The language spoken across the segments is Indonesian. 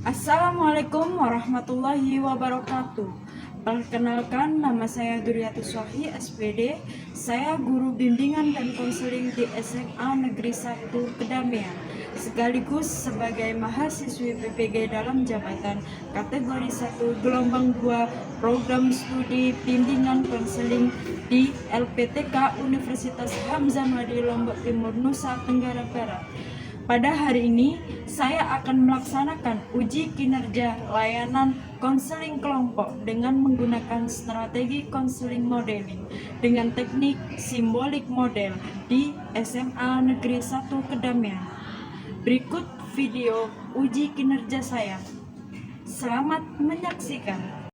Assalamualaikum warahmatullahi wabarakatuh. Perkenalkan, nama saya Duriati Sohi, SPD. Saya guru bimbingan dan konseling di SMA Negeri 1 Kedamaian, sekaligus sebagai mahasiswi PPG dalam jabatan kategori 1 gelombang 2 program studi bimbingan konseling di LPTK Universitas Hamzah Madi Lombok Timur, Nusa Tenggara Barat. Pada hari ini, saya akan melaksanakan uji kinerja layanan konseling kelompok dengan menggunakan strategi konseling modeling dengan teknik simbolik model di SMA Negeri 1 Kedamaian. Berikut video uji kinerja saya. Selamat menyaksikan.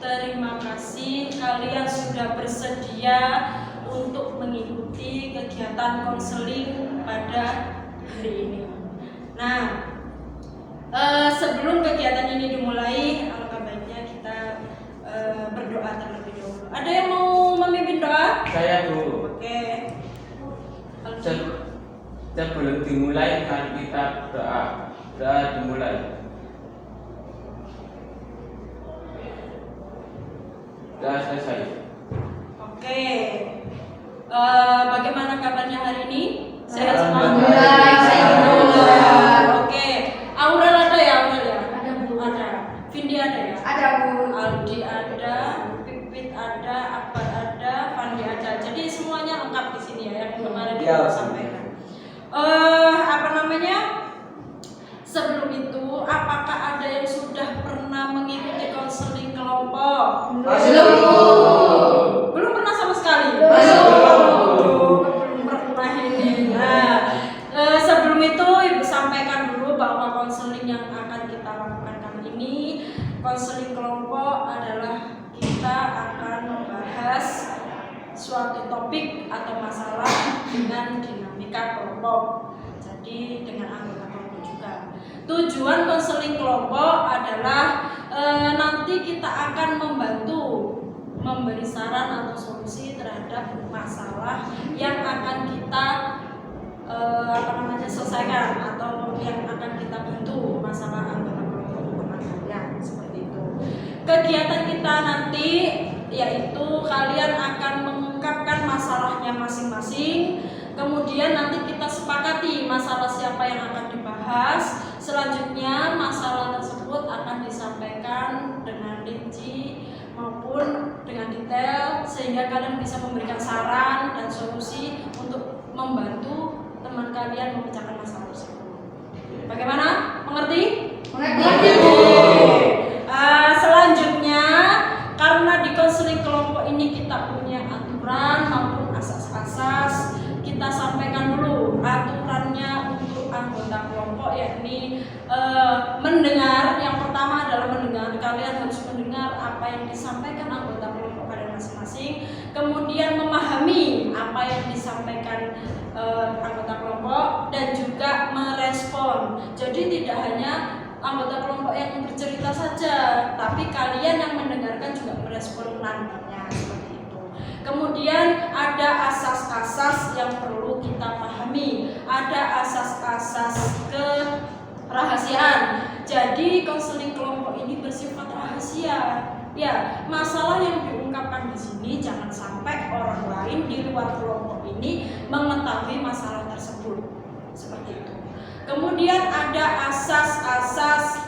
Terima kasih kalian sudah bersedia untuk mengikuti kegiatan konseling pada hari ini. Nah, sebelum kegiatan ini dimulai, alangkah baiknya kita berdoa terlebih dahulu. Ada yang mau memimpin doa? Saya dulu. Oke. Sebelum dimulai, mari kita doa. Doa dimulai. Sudah selesai. Oke. Bagaimana kabarnya hari ini? Sehat semua? Alhamdulillah. Oke. Aurel ada ya? Aurel ya? Ada, Bu. Ada. Vindi ada ya? Ada, Bu. Aldi ada, Pipit ada, Akbar ada, Fandi ada. Jadi semuanya lengkap di sini ya, yang kemarin kita sampaikan. Apa namanya? Sebelum itu, apakah ada yang sudah pernah mengikuti konseling kelompok? Belum pernah sama sekali. Belum pernah ini. Nah, sebelum itu Ibu sampaikan dulu bahwa konseling yang akan kita lakukan kali ini, konseling kelompok adalah kita akan membahas suatu topik atau masalah dengan dinamika kelompok. Jadi dengan anggota kelompok juga. Tujuan konseling kelompok adalah nanti kita akan membantu memberi saran atau solusi terhadap masalah yang akan kita selesaikan atau yang akan kita bantu masalah anggota kelompok teman kalian, seperti itu. Kegiatan kita nanti yaitu kalian akan mengungkapkan masalahnya masing-masing. Kemudian nanti kita sepakati masalah siapa yang akan dibahas. Selanjutnya masalah tersebut akan disampaikan dengan rinci maupun dengan detail sehingga kalian bisa memberikan saran dan solusi untuk membantu teman kalian memecahkan masalah tersebut. Bagaimana? Mengerti? Mengerti. Selanjutnya, karena di konseling kelompok ini kita punya aturan maupun asas-asas, kita sampaikan dulu aturannya untuk anggota kelompok, yakni mendengar. Yang pertama adalah mendengar. Kalian harus mendengar apa yang disampaikan anggota kelompok kalian masing-masing. Kemudian memahami apa yang disampaikan anggota kelompok dan juga merespon. Jadi tidak hanya anggota kelompok yang bercerita saja, tapi kalian yang mendengarkan juga merespon nantinya, seperti itu. Kemudian ada asas-asas yang perlu kita pahami. Ada asas-asas kerahasiaan. Jadi konseling kelompok ini bersifat rahasia. Ya, masalah yang diungkapkan di sini jangan sampai orang lain di luar kelompok ini mengetahui masalah tersebut. Seperti itu. Kemudian ada asas-asas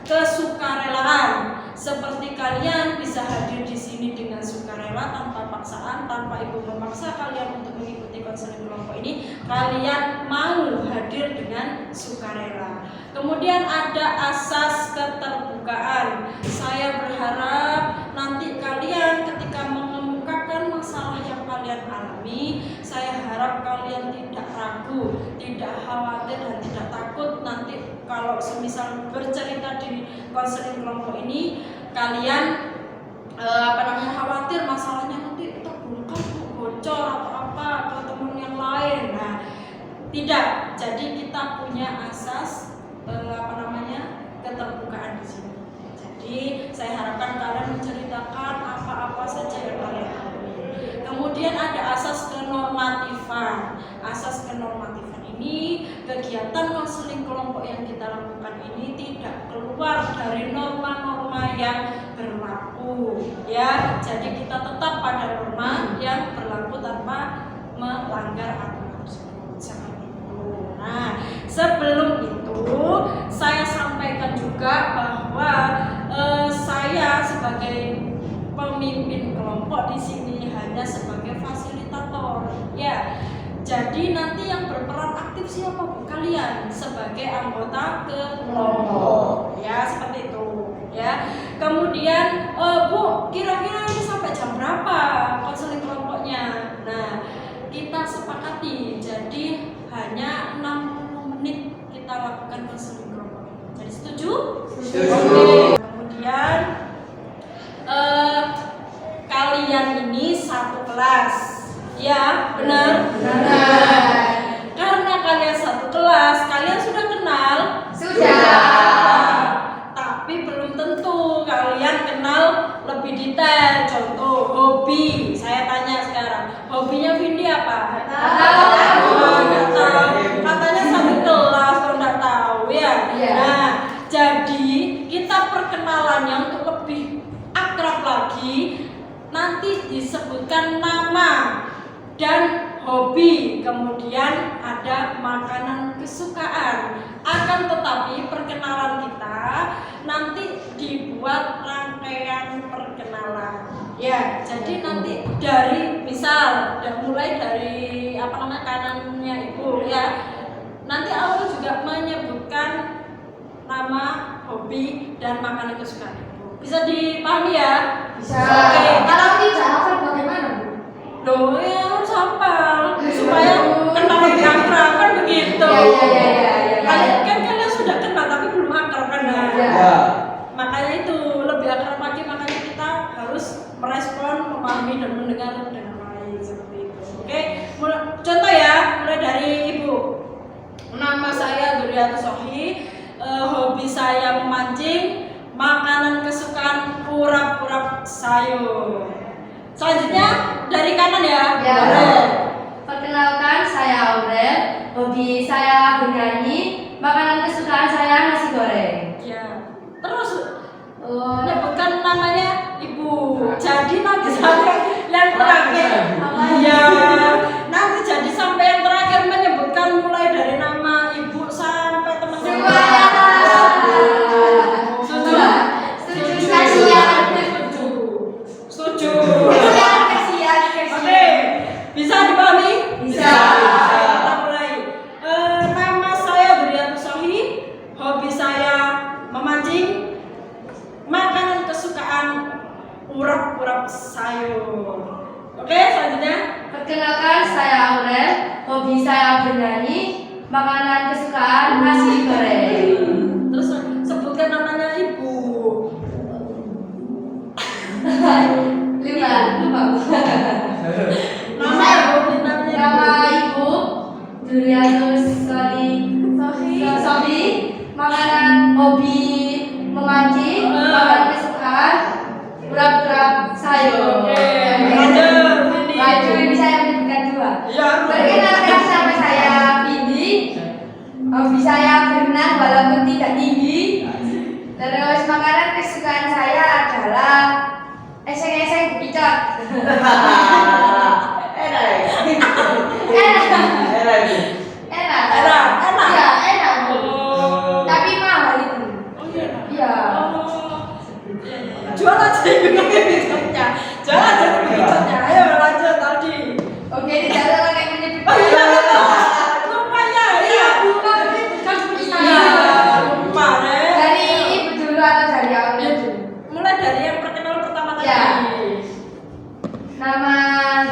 kesukarelaan. Seperti kalian bisa hadir di sini dengan sukarela tanpa paksaan, tanpa ibu memaksa kalian untuk mengikuti konseling kelompok ini, kalian mau hadir dengan sukarela. Kemudian ada asas keterbukaan. Saya berharap nanti kalian ketika mengemukakan masalah yang kalian alami, saya harap kalian tidak ragu, tidak khawatir dan tidak takut nanti kalau semisal bercerita di konseling kelompok ini kalian khawatir masalahnya nanti terbongkar, bocor atau apa ke teman yang lain. Nah, tidak. Jadi kita punya asas keterbukaan di sini. Jadi saya harapkan kalian menceritakan apa-apa saja yang kalian alami. Kemudian ada asas kenormatifan. Asas kenormatifan ini, kegiatan konseling kelompok yang kita lakukan ini tidak keluar dari norma-norma yang berlaku, ya. Jadi kita tetap pada norma yang berlaku tanpa melanggar aturan tersebut. Seperti itu. Nah, sebelum itu saya sampaikan juga bahwa saya sebagai pemimpin kelompok di sini hanya sebagai fasilitator, ya. Jadi nanti yang berperan aktif siapa? Kalian sebagai anggota kelompok, ya, seperti itu, ya. Kemudian, Bu, kira-kira ini sampai jam berapa konseling kelompoknya? Nah, kita sepakati, jadi hanya 60 menit kita lakukan konseling kelompok. Jadi setuju? Setuju. Oke. Kemudian kalian ini satu kelas. Ya, benar? Benar. Karena kalian satu kelas, kalian sudah kenal? Sudah. Tapi belum tentu kalian kenal lebih detail. Contoh hobi. Saya tanya sekarang, hobinya Vindi apa? Nggak tahu. Katanya satu kelas, kalau nggak tahu, ya. Iya. Nah, jadi kita perkenalannya untuk lebih akrab lagi. Nanti disebutkan nama dan hobi, kemudian ada makanan kesukaan. Akan tetapi perkenalan kita nanti dibuat rangkaian perkenalan, ya. Jadi nanti dari misal mulai dari kanannya ibu, ya. Nanti awal juga menyebutkan nama, hobi, dan makanan kesukaan ibu. Bisa dipahami ya? Bisa. Oke. Kalau tidak hafal bagaimana, Bu? Loh, ya harus hafal supaya kenal lebih akrab, kan begitu. Iya. Kalian sudah kenal tapi belum akrab kan? Nah, Iya. makanya itu lebih akrab lagi, makanya kita harus merespon, memahami dan mendengar dengan baik seperti itu. Oke, contoh ya, mulai dari ibu. Nama saya Duriati Sohi, hobi saya memancing, makanan kesukaan urap-urap sayur. Selanjutnya dari kanan ya. Ya. Boleh. Perkenalkan, saya Aurel. Hobi saya bernyanyi. Makanan kesukaan saya nasi goreng. Ya. Terus menyebutkan namanya ibu. Jadi nanti sampai yang terakhir. Iya. Nanti jadi sampai yang terakhir menyebutkan mulai dari nama ibu sampai teman-teman. Setuju? Setuju. Kasihan. Setuju. Kasihan. Oke, bisa dipahami? Bisa. Kita mulai. Nama saya Duriati Sohi, hobi saya memancing, makanan kesukaan urap-urap sayur. Oke, selanjutnya. Perkenalkan, saya Aurel. Hobi saya bernyanyi. Makanan kesukaan nasi goreng. Terus sebutkan namanya ibu. Lupa. Nama ibu, namanya Nama ibu. ibu Durianus Sofi. Makanan hobi memancing. Makanan kesukaan urap-urap sayur. Oke, lanjut. Lanjut, ini saya menyebutkan dua. Ya. Perkenalkan, sama saya Vindi. Hobi saya berenang walaupun tidak tinggi. Terus makanan kesukaan saya adalah eseng-eseng picot. Enak. Iya, enak. Oh. Tapi mahal itu. Oh iya. Iya. Oh. Jual aja picotnya. Jual aja picotnya. Ayo Nama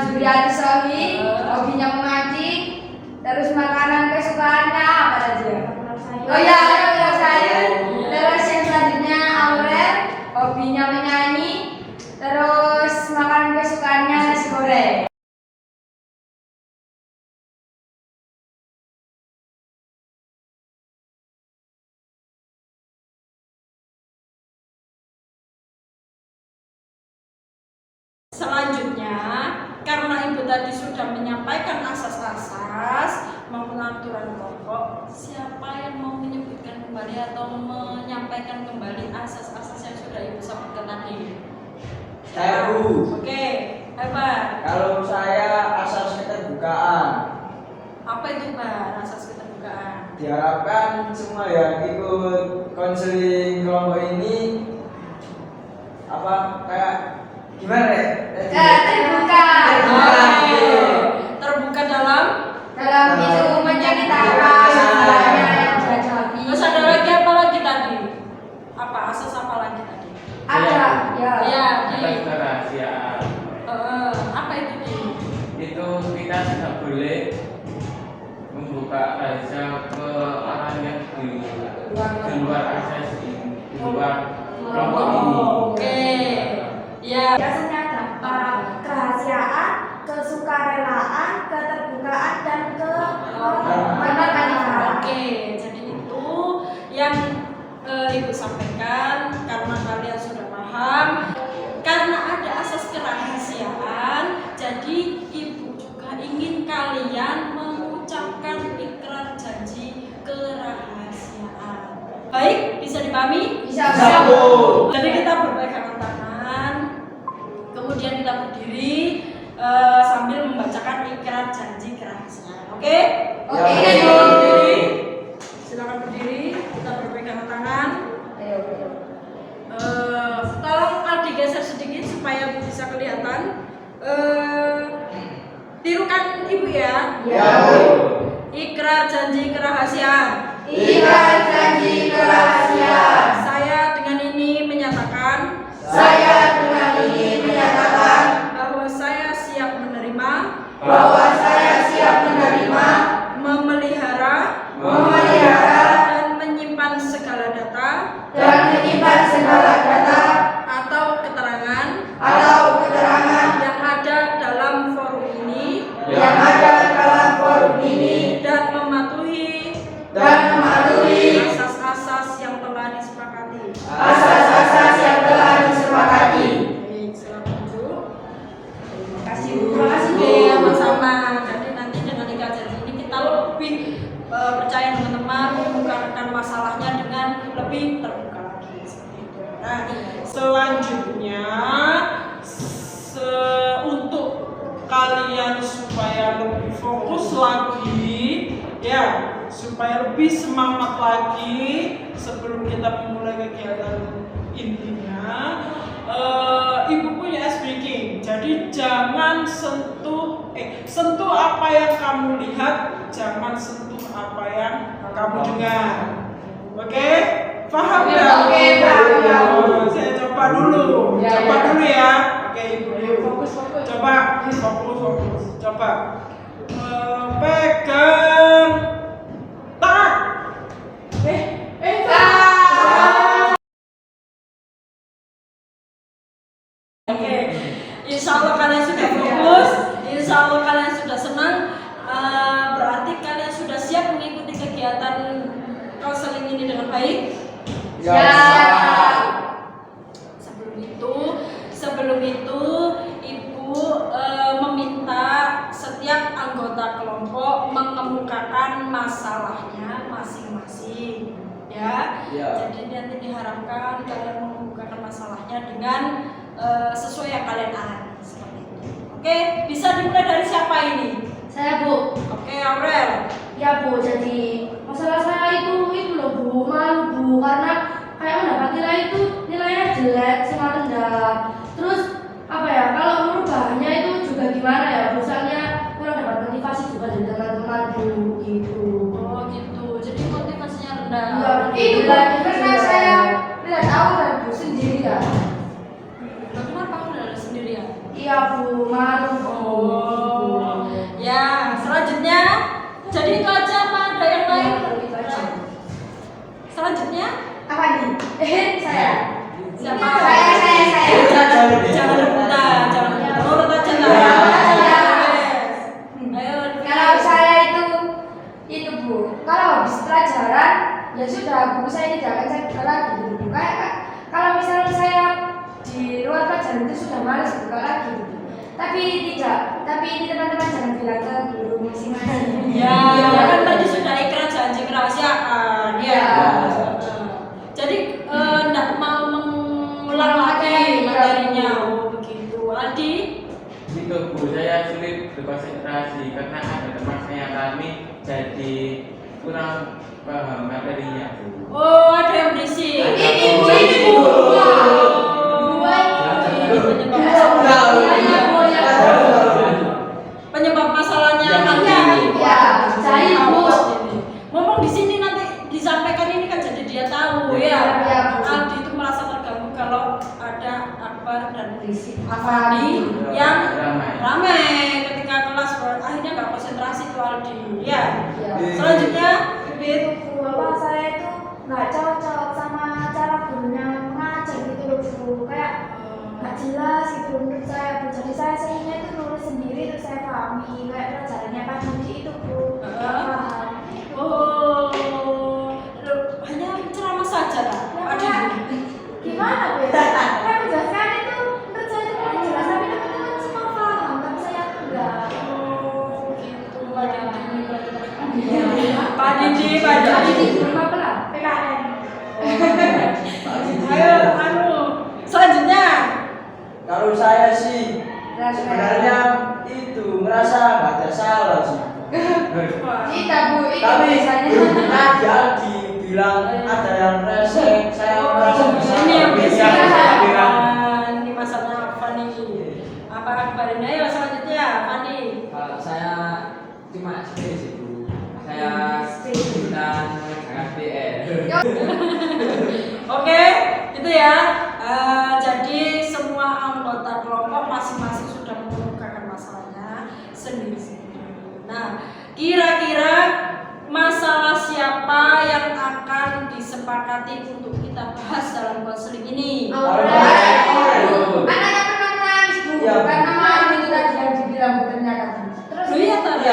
Juliati Sohi, hobinya mengaji, terus makanan kesukaannya apa aja? Oh ya, ketupat sayur. Terus yang selanjutnya Aurel, hobinya menyanyi, terus makanan kesukaannya nasi goreng. Selanjutnya, karena Ibu tadi sudah menyampaikan asas-asas maupun aturan pokok, siapa yang mau menyebutkan kembali atau menyampaikan kembali asas-asas yang sudah Ibu sampaikan tadi? Saya Bu. Oke, hebat. Kalau saya asas keterbukaan. Apa itu Pak, asas keterbukaan? Diharapkan semua yang ikut konseling kelompok ini kayak gimana deh? Terbuka. Terbuka dalam Itu menceritakan masalahnya yang dihadapi. terus ada lagi apa lagi tadi? Apa asas apa lagi tadi? Ada, ya. Ya, Atas kerahasiaan. apa itu Di? Itu kita tidak boleh membuka rahasia ke orang yang di luar asas ini, di luar kelompok ini. Oke. Ya. Biasanya dapat kerahasiaan, kesukarelaan, keterbukaan, dan kemanfaatan. Oke, jadi itu yang Ibu sampaikan karena kalian sudah paham. Karena ada asas kerahasiaan, jadi Ibu juga ingin kalian mengucapkan ikrar janji kerahasiaan. Baik, bisa dipahami? Bisa. Jadi kita berpegangan tangan, kemudian kita berdiri sambil membacakan ikrar janji kerahasiaan. Oke? Oke. Silakan berdiri. Silakan berdiri. Kita berpegangan tangan. Tolong digeser sedikit supaya bisa kelihatan. Tirukan Ibu ya. Ya Bu. Ikrar janji kerahasiaan. Ikrar janji kerahasiaan. Saya dengan ini menyatakan bahwa saya siap menerima, memelihara, dan menyimpan segala data atau keterangan yang ada dalam forum ini dan mematuhi asas-asas yang telah disepakati. Baik, silakan duduk. Terima kasih Bu. Sama-sama. Jadi nanti dengan ikrar janji ini kita lebih percaya teman-teman membukakan masalahnya dengan lebih terbuka lagi seperti itu. Nah, selanjutnya untuk kalian supaya lebih fokus lagi, ya, supaya lebih semangat lagi sebelum kita memulai kegiatan intinya. Ibu punya speaking, jadi jangan sentuh apa yang kamu lihat, jangan sentuh apa yang kamu dengar. Oke? Paham nggak? Oke, paham. Saya coba dulu, Ya. Oke, Ibu dulu. Coba fokus. Coba pegang tangan. Oke, insya Allah kalian sudah fokus, insya Allah kalian sudah senang, berarti kalian sudah siap mengikuti kegiatan konseling ini dengan baik. Sebelum itu Ibu meminta setiap anggota kelompok mengemukakan masalahnya masing-masing, ya. Jadi nanti diharapkan kalian mengemukakan masalahnya dengan sesuai yang kalian alami seperti itu. Oke, bisa dimulai dari siapa ini? Saya Bu. Oke, Aurel. Ya Bu, jadi masalah saya itu loh Bu, malu Bu, karena kayak mendapat nilai itu nilainya jelek, sangat rendah. Terus apa ya, kalau merubahnya itu juga gimana ya, misalnya kurang dapat motivasi juga dari teman-teman Bu gitu. Oh gitu, jadi motivasinya rendah. Iya, itu karena saya tidak tahu dan Bu sendiri ya. Bagaimana kamu dari sendirian? Iya Bu, malu Bu. Oh, ya selanjutnya. Jadi itu aja apa ada yang lain? Itu aja. Selanjutnya Apa nih? Saya. siapa? Saya. Jangan rebutan, jangan rebutan. Urut aja lah. Ya. Ayo. Kalau saya itu Bu, kalau habis pelajaran ya sudah buku saya tidak akan saya buka lagi gitu. Kayak kalau misalnya saya di luar pelajaran itu sudah malas buka lagi gitu. Tapi ini teman-teman jangan bilang ke guru masing-masing. Ya, kan tadi sudah ikrar janji kerahasiaan. Ya. Jadi enggak mau mengulang lagi materinya. Oh, begitu. Aldi? Itu Bu, saya sulit berkonsentrasi karena ada teman saya kami jadi kurang paham materinya Bu. Oh, ada yang berisik. Ada, Ini Bu. Bu, ini Bu. Penyebab masalahnya nanti. Ya, saya Bu. Ngomong di sini nanti disampaikan ini kan jadi dia tahu Ya, ya. Bu. Aldi itu merasa terganggu kalau ada Akbar dan Berisik. Afandi yang Ramai. ramai ketika kelas akhirnya nggak konsentrasi tuh Aldi. Ya. Ya. Selanjutnya, Bibit. Bapak saya itu nggak cocok sama cara gurunya mengajar gitu loh Bu, kayak nggak jelas gitu menurut saya Bu. Jadi saya seringnya itu nulis sendiri terus saya pahami kayak pelajarannya Pak Didi itu Bu. Nggak paham. Oh, hanya ceramah saja lah. Ya, gimana Bu? Saya menjelaskan itu menurut saya itu paling jelas tapi teman-teman semua paham tapi saya enggak. Oh, gitu. Pak Didi. Iya. Pak Didi, Pak Jadi Didi. di rumah pelan. PKN. Ayo, selanjutnya. Kalau saya sih sebenarnya itu ngerasa nggak ada salah sih. Kita Bu, itu Tapi biasanya. tadi Aldi bilang ada yang resek, saya merasa bisa. Ini yang Bisa, biasa. bisa. Ini masalahnya apa nih? Apa kabarnya? Ayo selanjutnya, Fani. Kalau saya cuma seperti sih Bu, saya ikutan mengerjakan PR. Oke, itu ya. Jadi semua anggota kelompok masing-masing sudah mengemukakan masalahnya sendiri-sendiri. Nah, kira-kira masalah siapa yang akan disepakati untuk kita bahas dalam konseling ini? Anaknya pernah nangis Bu, Iya. karena malu itu tadi yang dibilang Bu ternyata. Terus Loh, iya tadi.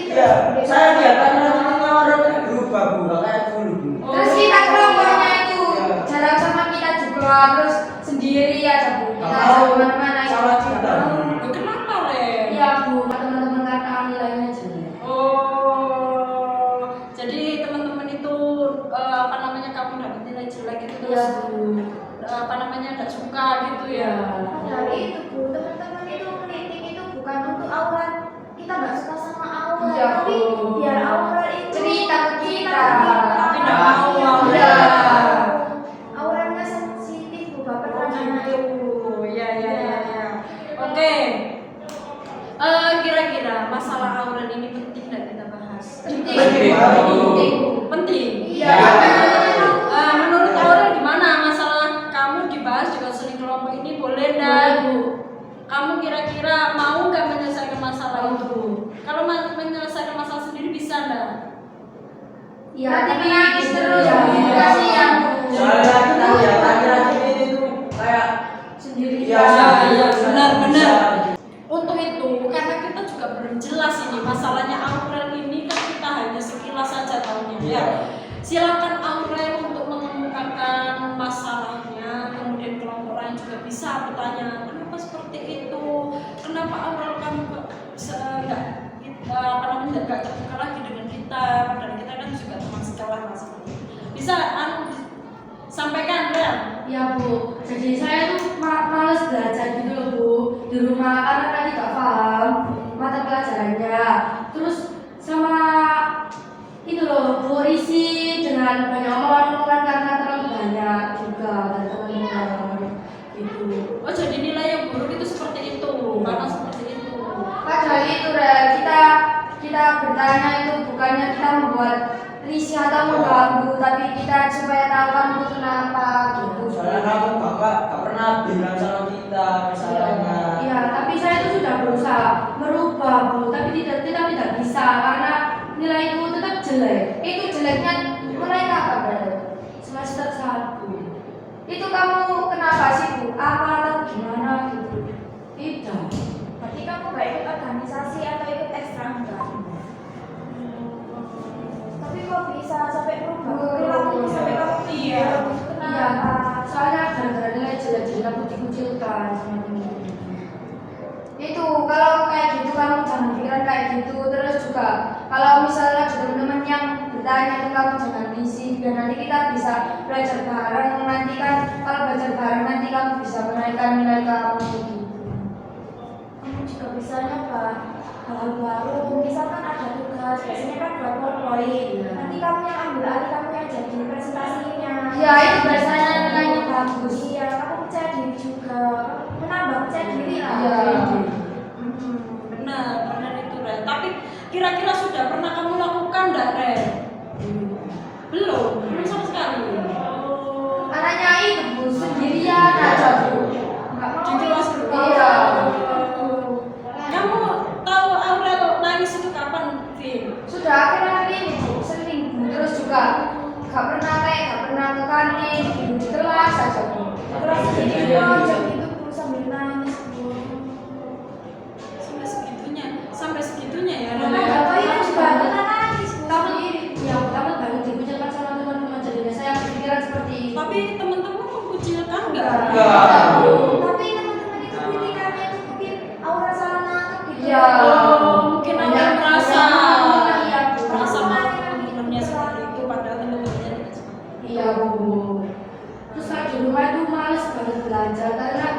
Iya. Saya lihat teman-teman orang itu berubah Bu, nggak kayak dulu Bu. Terus kita kelompoknya itu jarang sama kita juga, terus sendiri aja Bu. Kita Tahu, kemana-mana sama kita. Loh, kenapa, Ren? Iya Bu, teman-teman karena nilainya jelek. Oh, jadi teman-teman itu apa namanya kamu dapat nilai jelek itu terus Iya Bu. apa namanya nggak suka gitu ya? Dari itu Bu, teman-teman itu menitik itu bukan untuk aurat. Kita nggak suka sama aurat, Iya, tapi Bu. biar aurat itu Cerita ke kita. Tapi nggak mau Iya. Auratnya sensitif Bu, bapak Oh, anak gitu. Ya. Oke. Kira-kira masalah aurat ini penting nggak kita bahas? Penting. Penting. Penting Bu. Penting. Iya. Menurut Aurel gimana masalah kamu dibahas di konseling kelompok ini boleh nggak? Bu. Kamu kira-kira mau nggak menyelesaikan masalah itu? Kalau menyelesaikan masalah sendiri bisa nggak? Iya, tapi nangis terus Iya. Bu. Kasihan Bu. Soalnya kita lihat akhir-akhir ini tuh kayak Sendiri. Iya, benar. bisa. Untuk itu, karena kita juga belum jelas ini masalahnya Aurel ini kan kita hanya sekilas saja tahunya ya. Silakan Aurel untuk mengemukakan masalahnya, kemudian kelompok lain juga bisa bertanya kenapa seperti itu, kenapa Aurel kamu nggak terbuka lagi dengan kita, padahal kita kan juga teman sekelas lah seperti itu. Bisa sampaikan Rel. Ya Bu, jadi saya tuh males belajar gitu loh Bu di rumah karena tadi gak paham mata pelajarannya. Terus sama itu loh Bu isi dengan banyak omongan-omongan karena terlalu banyak juga dari teman-teman gitu. Oh jadi nilai yang buruk itu seperti itu, karena seperti itu. Padahal itu Rel, kita bertanya itu bukannya kita membuat risih atau mengganggu, tapi kita supaya tahu kamu itu kenapa gitu. Soalnya kamu bapak nggak pernah pernah bilang sama kita masalahnya. Iya, tapi saya itu sudah berusaha merubah Bu, tapi tidak bisa karena nilaiku tetap jelek. Itu jeleknya mereka apa berarti? Semester 1. Itu kamu kenapa sih Bu? Apa atau gimana gitu? Tidak. Berarti kamu gak ikut organisasi atau ikut ekstra enggak? Tapi kok bisa sampai berubah perilaku sampai kamu Iya. kenapa? Soalnya gara-gara nilai jelek-jelek aku dikucilkan sama temen. Itu kalau kayak gitu kamu jangan pikiran kayak gitu. Terus juga kalau misalnya ada teman-teman yang bertanya ke kamu jangan risih dan nanti kita bisa belajar bareng. Nanti kan kalau belajar bareng nanti kamu bisa menaikkan nilai kamu gitu. Kamu juga bisa nyoba hal-hal baru. Misalkan ada tugas, biasanya kan buat PowerPoint. Nanti kamu yang ambil alih, kamu yang jadi presentasinya. Ya itu biasanya nilainya bagus. Iya, kamu percaya diri juga. Menambah percaya diri lah. Iya. Benar itu Ren. Tapi kira-kira sudah pernah kamu lakukan enggak Ren? Belum sama sekali. Anaknya itu Bu sendirian aja Bu. Nggak mau Di kelas ikut. berapa? Iya. Kamu tahu Aurel nangis itu kapan, Vin? Sudah akhir-akhir ini Bu, sering Bu. Terus juga gak pernah ke kantin, tidur di kelas aja Bu. Terus jadi project itu Bu sambil nangis Bu. Sampai segitunya ya. Ren? Karena gak tahu itu juga pernah nangis Bu. Kamu yang pertama banget dikucilkan sama teman-teman jadinya saya berpikiran seperti itu. Tapi teman-teman mengkucilkan enggak? Enggak. Tapi teman-teman itu kritikannya itu mungkin Aura salah nangkep gitu. Iya. Mungkin Aurel merasa Iya Bu. merasa teman-temannya seperti itu padahal teman-temannya tidak seperti itu. Iya Bu. Terus saya di rumah itu males banget belajar karena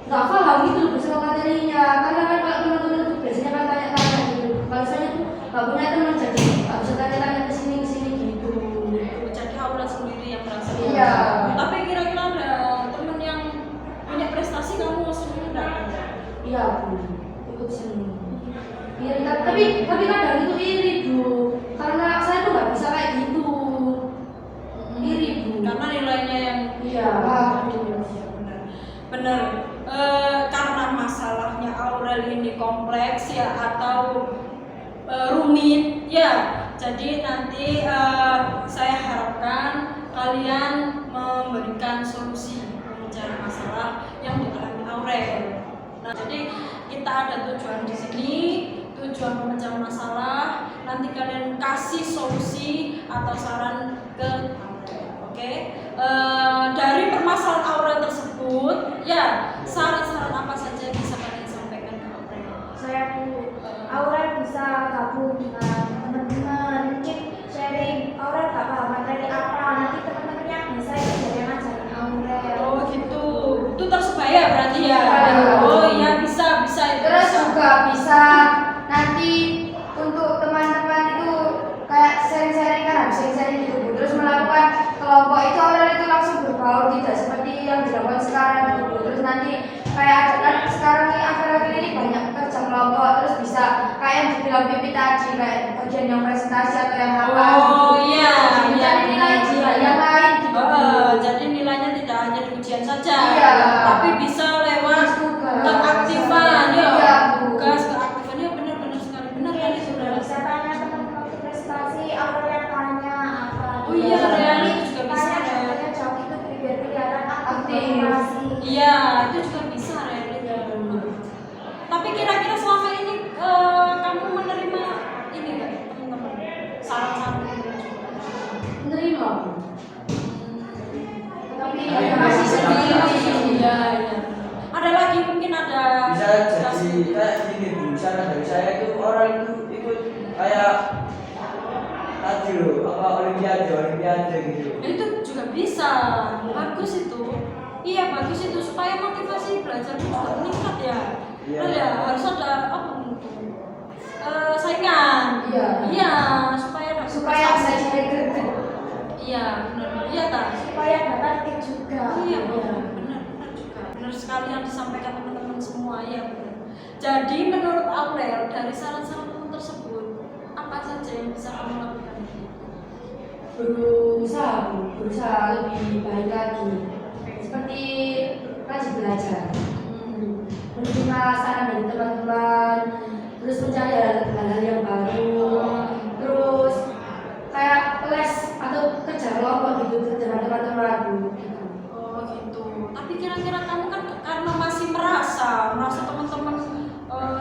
nggak paham gitu loh sama materinya. Karena kan kalau teman-teman itu biasanya kan tanya-tanya gitu. Kalau saya tuh nggak punya teman jadi nggak bisa tanya-tanya ke sini gitu. Jadi Aurel sendiri yang merasa. Iya. Tapi kira-kira ada teman yang punya prestasi kamu senang enggak? Iya Bu, ikut seni. Iri, tapi kadang itu iri Bu, karena saya tuh nggak bisa kayak gitu. Iri Bu. Karena nilainya yang Iya. benar. Karena masalahnya Aurel ini kompleks ya atau rumit ya. Jadi nanti saya harapkan kalian memberikan solusi mencari masalah yang dialami Aurel. Nah, jadi kita ada tujuan di sini, tujuan pemecahan masalah. Nanti kalian kasih solusi atau saran ke Aurel, oke? Dari permasalahan Aurel tersebut, ya saran-saran apa saja bisa kalian sampaikan ke Aurel? Saya Bu, Aurel bisa gabung dengan teman-teman, mungkin sharing Aurel gak paham materi apa, nanti teman-teman yang bisa itu jadi yang ngajarin Aurel. Oh gitu, itu tersebaya berarti ya? Iya. Oh iya bisa itu. Terus bisa. juga bisa nanti untuk teman-teman itu kayak sharing-sharing kan harus sharing-sharing gitu Bu. Terus melakukan kelompok itu Aurel itu langsung berbaur tidak seperti yang dilakukan sekarang gitu Bu. Terus nanti kayak kan sekarang ini akhir-akhir ini banyak kerja kelompok terus bisa kayak yang dibilang Pipi tadi kayak bagian yang presentasi atau yang apa Oh iya, jadi nilai juga yang lain gitu Bu. Jadi nilainya tidak hanya di ujian saja, Iya. tapi bisa lewat Tugas. keaktifan ya. Iya, Bu. Tugas keaktifan ya benar-benar sekali benar Iya, kali juga sudah. bisa tanya teman-teman waktu prestasi, Aurel yang tanya apa. Oh iya, Ren, itu juga bisa, Tanya Ren. jawabannya jawab itu biar kelihatan Aktif. aktif. Iya, itu juga bisa Ren. Tapi kira-kira selama ini kamu menerima ini nggak teman-teman saran-saran? Menerima Bu. Tapi Tapi masih sedih. Iya, iya. Ada lagi mungkin ada. Bisa jadi kayak gini Bu, saran dari saya itu orang itu ikut kayak tadi loh, apa olimpiade gitu. Itu juga bisa, bagus itu. Iya bagus itu supaya motivasi belajar juga meningkat ya. Iya. Ya harus ada apa saingan. Iya. Iya supaya ada Supaya bisa prestasi. cari greget. Iya benar. Iya tak. Supaya dapat tip juga. Iya benar juga. Benar sekali yang disampaikan teman-teman semua ya benar. Jadi menurut Aurel dari saran-saran teman tersebut apa saja yang bisa kamu lakukan? Berusaha lebih baik lagi. Seperti rajin belajar, menerima saran dari teman-teman, terus mencari hal-hal yang baru, terus kayak les atau kerja kelompok gitu dengan teman-teman gitu. Oh gitu. Tapi kira-kira kamu kan karena masih merasa teman-teman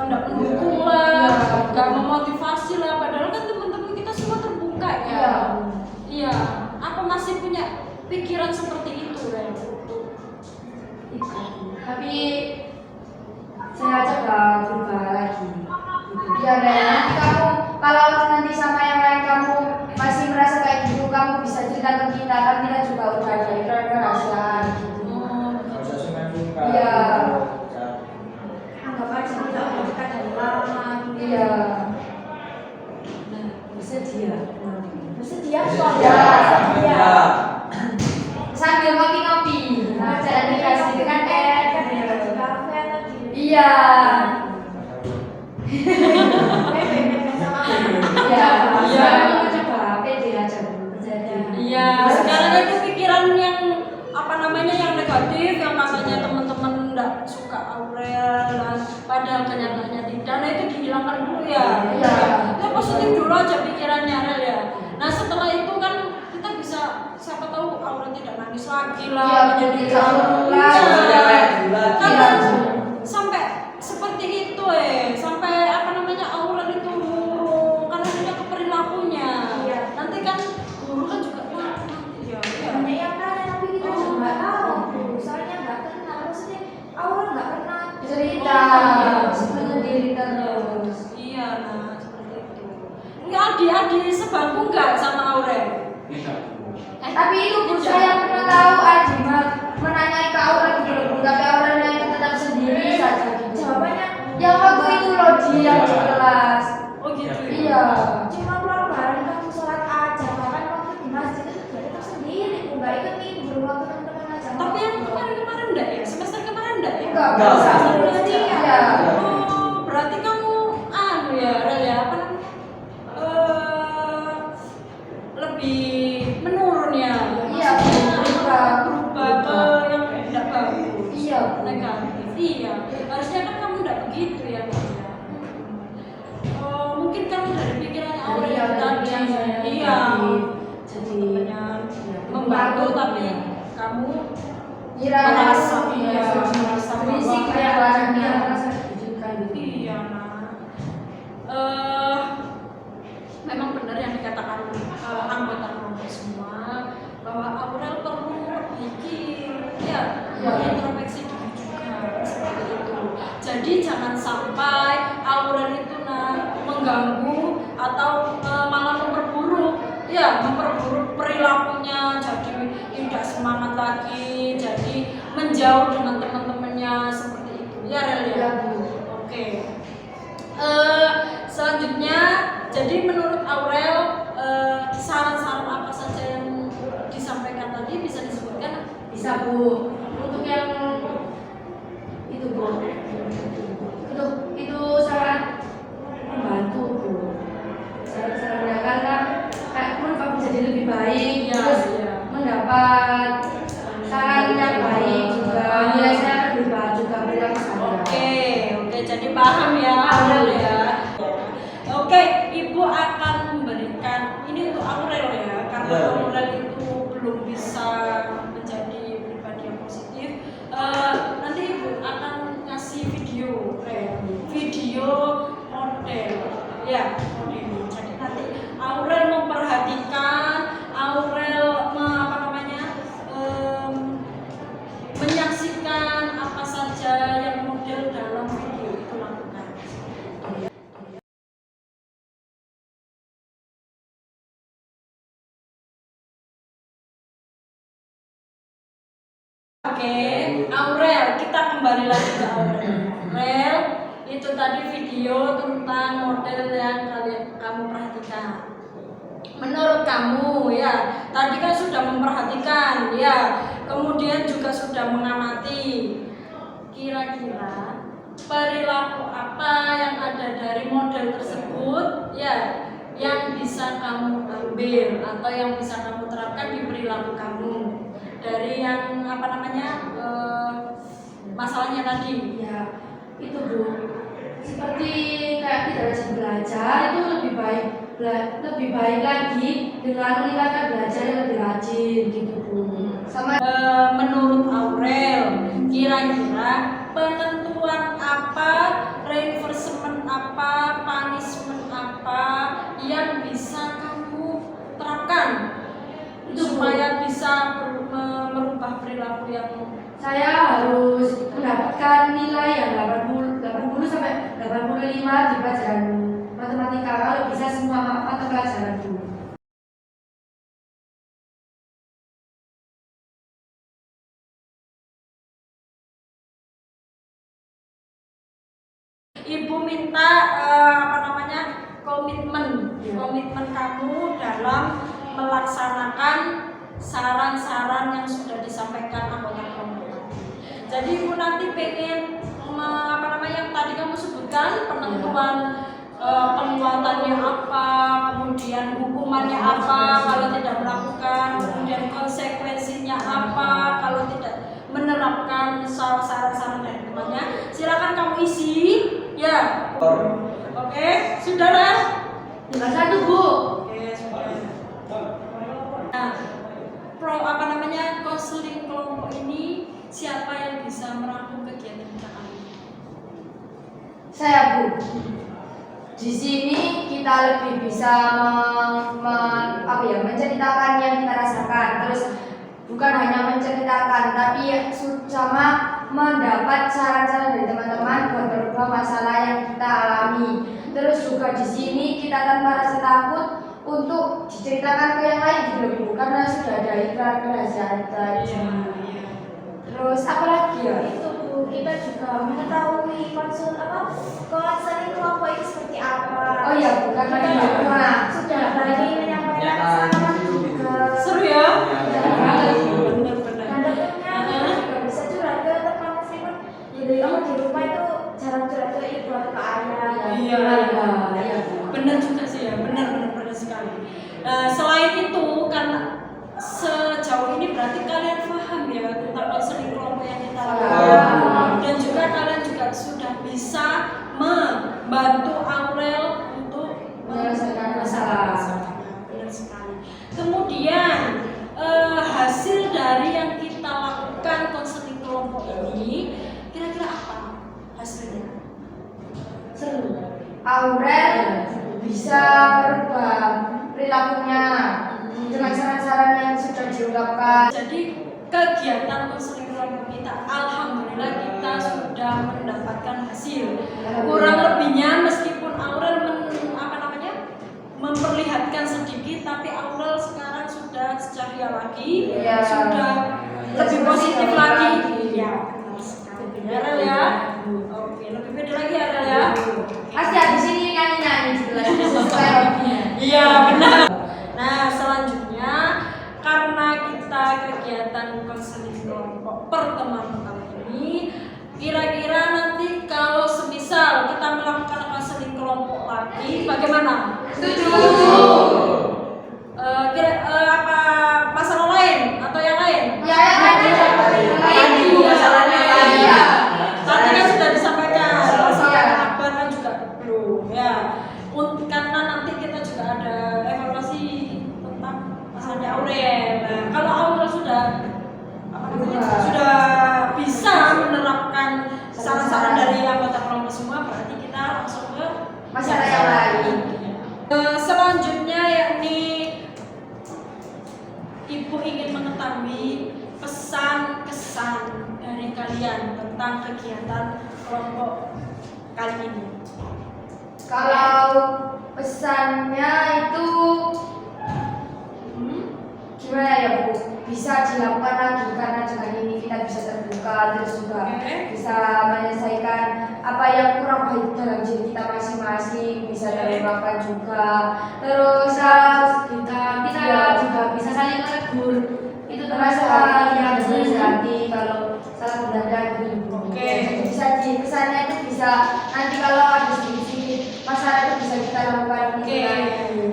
nggak mendukung lah, nggak memotivasi lah. Padahal kan teman-teman kita semua terbuka ya. Iya. Iya. Apa masih punya pikiran seperti itu Ren? Tapi saya coba berubah lagi. Ya dan nanti kamu kalau nanti sama yang lain kamu masih merasa kayak gitu, kamu bisa cerita ke kita kan kita juga udah ada kerahasiaan gitu. Nggak usah sungkan-sungkan. Iya. Anggap aja kita udah dekat dari lama. Iya. Bersedia. Bersedia Iya. kok. Iya. Sambil ngopi-ngopi. Nah, jadi dikasih dengan Kafe tadi. Iya. Iya. Iya. Kamu coba pede aja jadi. Iya. Sekarang itu pikiran yang apa namanya yang negatif, yang katanya teman-teman nggak suka Aurel, dan padahal kenyataannya tidak. Nah itu dihilangkan dulu ya. Iya. Ya positif dulu aja pikirannya Aurel ya. Nah setelah itu kan kita bisa siapa tahu Aurel tidak nangis lagi lah, Iya, menjadi tidak Iya. Iya. Karena sampai seperti itu sampai apa namanya Aurel itu murung karena punya keperilakunya. Iya. Nanti kan guru kan juga wah nanti ya. Banyak yang tanya tapi kita juga nggak tahu. Soalnya nggak kenal. Maksudnya awal nggak pernah Cerita sendiri terus. Iya, nah seperti itu. Enggak adik-adik sebangku enggak sama Aurel? Tidak. Tapi itu Bu saya pernah tahu Adi menanyai ke Aurel gitu loh Bu, tapi Aurelnya itu tetap sendiri saja gitu. Jawabannya Yang waktu itu loh dia di kelas. Oh gitu. Iya. cuma pulang bareng kamu sholat aja. Bahkan waktu di masjid itu juga tetap sendiri. Nggak ikut tidur waktu teman-teman aja. Tapi yang kemarin-kemarin enggak ya? Semester kemarin enggak ya? Enggak, Enggak. bisa Sendiri sendiri aja. aja. Iya. Oh, berarti kamu anu ya, Rel ya, apa namanya? Lebih menurun ya. Iya, Maksudnya berubah. berubah ke yang tidak bagus. Iya. Negatif. Iya. Harusnya kan kamu enggak begitu ya, Mbak, ya. Mungkin kamu dari pikirannya Aurel Iya, tadi. Iya. Jadi Membantu tapi kamu Kira merasa iya, merasa berisik bahwa- kayak orangnya merasa ditunjukkan gitu. Iya, memang benar yang dikatakan anggota kelompok semua bahwa Aurel perlu memperbaiki ya, introspeksi diri juga seperti itu. Jadi jangan sampai Aurel itu mengganggu atau malah memperburuk perilakunya, jadi tidak semangat lagi, jadi menjauh dengan teman-temannya seperti itu ya Rel ya. Iya, Bu. Oke. Selanjutnya, jadi menurut Aurel saran-saran apa saja yang disampaikan tadi bisa disebutkan? Bisa Bu. Untuk yang itu Bu. Itu sangat membantu Bu. Saran-sarannya karena kayak pun kamu jadi lebih baik, Iya, terus iya. mendapat saran yang baik juga, nilai saya akan berubah juga perilaku saya. Oke, jadi paham ya Aurel ya. Oke, Ibu akan memberikan ini untuk Aurel ya, karena Ya. Aurel itu belum bisa menjadi pribadi yang positif. Nanti Ibu akan ngasih video, video model, ya model. Jadi nanti Aurel memperhatikan, Aurel menyaksikan apa saja yang model dalam video itu lakukan. Oke, Aurel, kita kembali lagi ke Aurel. Aurel, itu tadi video tentang model yang kamu perhatikan. Menurut kamu ya, tadi kan sudah memperhatikan ya, kemudian juga sudah mengamati. Kira-kira perilaku apa yang ada dari model tersebut ya, yang bisa kamu ambil atau yang bisa kamu terapkan di perilaku kamu dari yang apa namanya masalahnya tadi. Ya, itu Bu. Seperti kayak tidak rajin belajar itu lebih baik lagi dengan meningkatkan belajar yang lebih rajin gitu Bu. Sama Menurut Aurel, kira-kira penentuan apa, reinforcement apa, punishment apa yang bisa kamu terapkan supaya bisa merubah perilaku yang saya harus mendapatkan nilai yang 80 sampai 85 di pelajaran matematika, kalau bisa semua mata pelajaran Bu. Ibu minta komitmen kamu dalam melaksanakan saran-saran yang sudah disampaikan anggota kelompok. Jadi Ibu nanti pengen yang tadi kamu sebutkan penentuan penguatannya apa, kemudian hukumannya apa kalau tidak melakukan, kemudian konsekuensinya apa kalau tidak menerapkan saran-saran dari temannya. Silakan kamu isi, ya. Oke, saudara. Tinggal satu Bu. Oke, sudah. Nah, konseling kelompok ini siapa yang bisa merangkum kegiatan kita kali ini? Saya Bu. Di sini kita lebih bisa menceritakan yang kita rasakan, terus bukan hanya menceritakan, tapi sama mendapat saran-saran dari teman-teman buat berubah masalah yang kita alami. Terus juga di sini kita tanpa rasa takut untuk diceritakan ke yang lain gitu Bu, karena sudah ada ikrar kerahasiaan tadi. Terus apa lagi ya? Itu Bu, kita juga mengetahui konseling kelompok itu seperti apa. Oh iya Bu, karena Kita di rumah sudah tadi menyampaikan saran juga. Seru ya? Dan tentunya juga bisa curhat ke teman meskipun jadi kamu di rumah itu jarang curhat ke ibu atau ke ayah. Iya. Iya Bu. Benar juga sih ya, benar sekali. Selain itu, karena sejauh ini berarti kalian paham ya tentang konseling kelompok yang kita lakukan, dan juga kalian juga sudah bisa membantu Aurel untuk menyelesaikan masalah. Benar sekali. Kemudian hasil dari yang kita lakukan konseling kelompok ini kira-kira apa hasilnya? Seru. Aurel bisa merubah perilakunya dengan saran-saran yang sudah diungkapkan. Jadi kegiatan konseling kelompok kita, alhamdulillah kita sudah mendapatkan hasil. Kurang lebihnya meskipun Aurel memperlihatkan sedikit, tapi Aurel sekarang sudah ceria lagi, Iya. sudah lebih positif lagi. Ya, benar sekali. Aurel ya. Oke, lebih beda lagi Aurel ya. Pasti habis ini nyanyi-nyanyi jelas sesuai hobinya. Iya benar. Nah selanjutnya karena kita kegiatan konseling kelompok pertemuan pertama ini, kira-kira nanti kalau semisal kita melakukan konseling kelompok lagi, bagaimana? Setuju. Apa masalah lain atau yang lain? Ya, tadi masalahnya lain. Iya. Tadi kan sudah disampaikan, masalah Iya. kabar kan juga belum ya. Karena nanti kita juga ada evaluasi tentang masalahnya Aurel. Nah, kalau Aurel sudah bisa menerapkan saran-saran dari anggota kelompok semua, berarti kita langsung ke masalah yang lain. Selanjutnya yakni Ibu ingin mengetahui pesan-kesan dari kalian tentang kegiatan kelompok kali ini. Kalau pesannya itu gimana ya Bu? Bisa dilakukan lagi karena dengan ini kita bisa terbuka, terus juga bisa menyelesaikan apa yang kurang baik dalam diri kita masing-masing, bisa terlupakan juga. Terus kita juga bisa saling menegur. Itu termasuk yang berhati kalau salah benar gitu. Oke. Bisa kesannya itu bisa nanti kalau ada sedikit masalah itu bisa kita lakukan. Oke,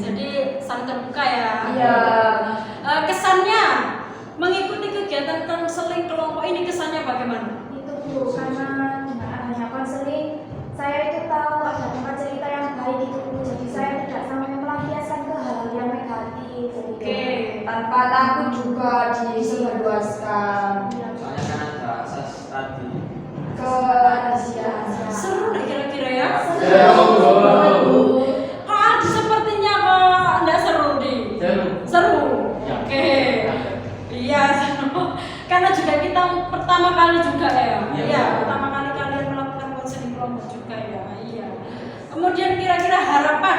jadi saling terbuka ya. Iya. Kesannya mengikuti kegiatan konseling kelompok ini kesannya bagaimana? Itu Bu, karena dengan adanya konseling saya itu tahu ada tempat cerita yang baik itu, jadi saya tidak sampai melampiaskan ke hal-hal yang negatif. Oke. Tanpa takut juga disebarluaskan Soalnya kan ada asas tadi. kerahasiaan. Seru deh kira-kira ya. Seru. Kok sepertinya kok enggak seru deh. Seru. Seru. Ya. Oke. Iya, seru. Karena juga kita pertama kali juga ya. Iya. Iya, pertama kali kalian melakukan konseling kelompok juga ya. Iya. Kemudian kira-kira harapan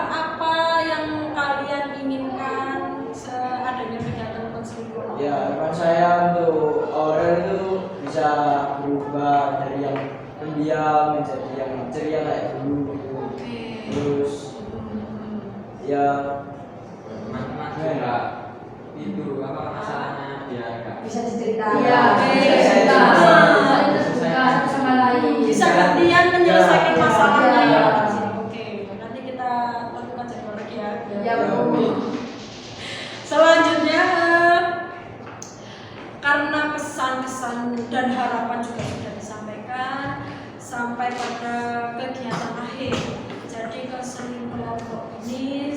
apa yang kalian inginkan seadanya kegiatan konseling kelompok? Ya, harapan saya untuk orang itu bisa berubah dari yang pendiam menjadi yang ceria kayak dulu gitu. Terus ya Teman-teman juga itu apa masalahnya dia agak Bisa diceritain. Iya, Bisa cerita. Bisa sama lain. Bisa gantian menyelesaikan Ya. masalahnya ya. Ya. Oke, nanti kita tentukan jadwal lagi ya. Ya, Bu. Selanjutnya karena pesan-pesan dan harapan juga sudah disampaikan sampai pada kegiatan akhir. Jadi konseling kelompok ini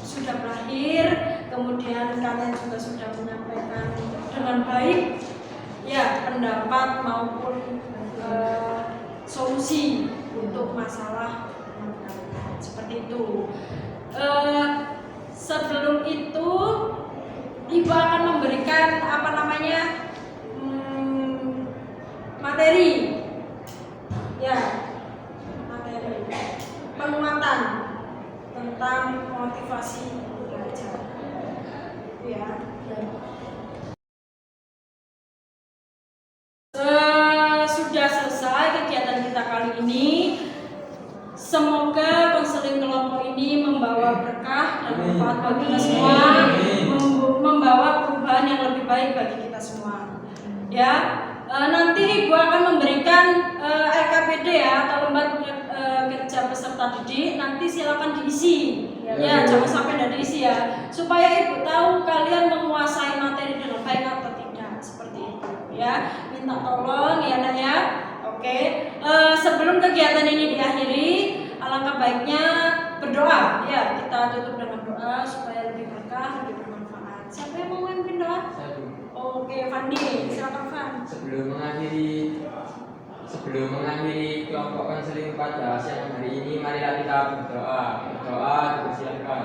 sudah berakhir, kemudian kalian juga sudah menyampaikan dengan baik ya pendapat maupun solusi untuk masalah kalian. Seperti itu. Sebelum itu Ibu akan memberikan materi ya, materi penguatan tentang motivasi belajar ya. Sudah selesai kegiatan kita kali ini. Semoga konseling kelompok ini membawa berkah dan manfaat bagi kita semua, membawa perubahan yang lebih baik bagi kita semua. Ya, nanti Ibu akan memberikan LKPD ya atau lembar kerja peserta didik. Nanti silakan diisi. Ya, jangan sampai tidak diisi ya, supaya Ibu tahu kalian menguasai materi dengan baik atau tidak. Seperti itu ya. Minta tolong ya Nak ya. Oke, sebelum kegiatan ini diakhiri, alangkah baiknya berdoa. Ya, kita tutup dengan doa supaya lebih berkah, lebih bermanfaat. Siapa yang mau memimpin doa? Oke, Fandi, silakan Fan. Sebelum mengakhiri kelompok konseling pada siang hari ini, marilah kita berdoa. Berdoa dipersilakan.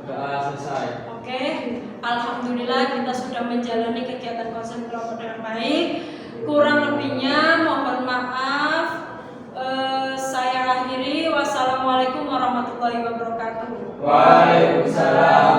Doa selesai. Oke, alhamdulillah kita sudah menjalani kegiatan konseling kelompok dengan baik. Kurang lebihnya mohon maaf. Saya akhiri. Wassalamualaikum warahmatullahi wabarakatuh. Waalaikumsalam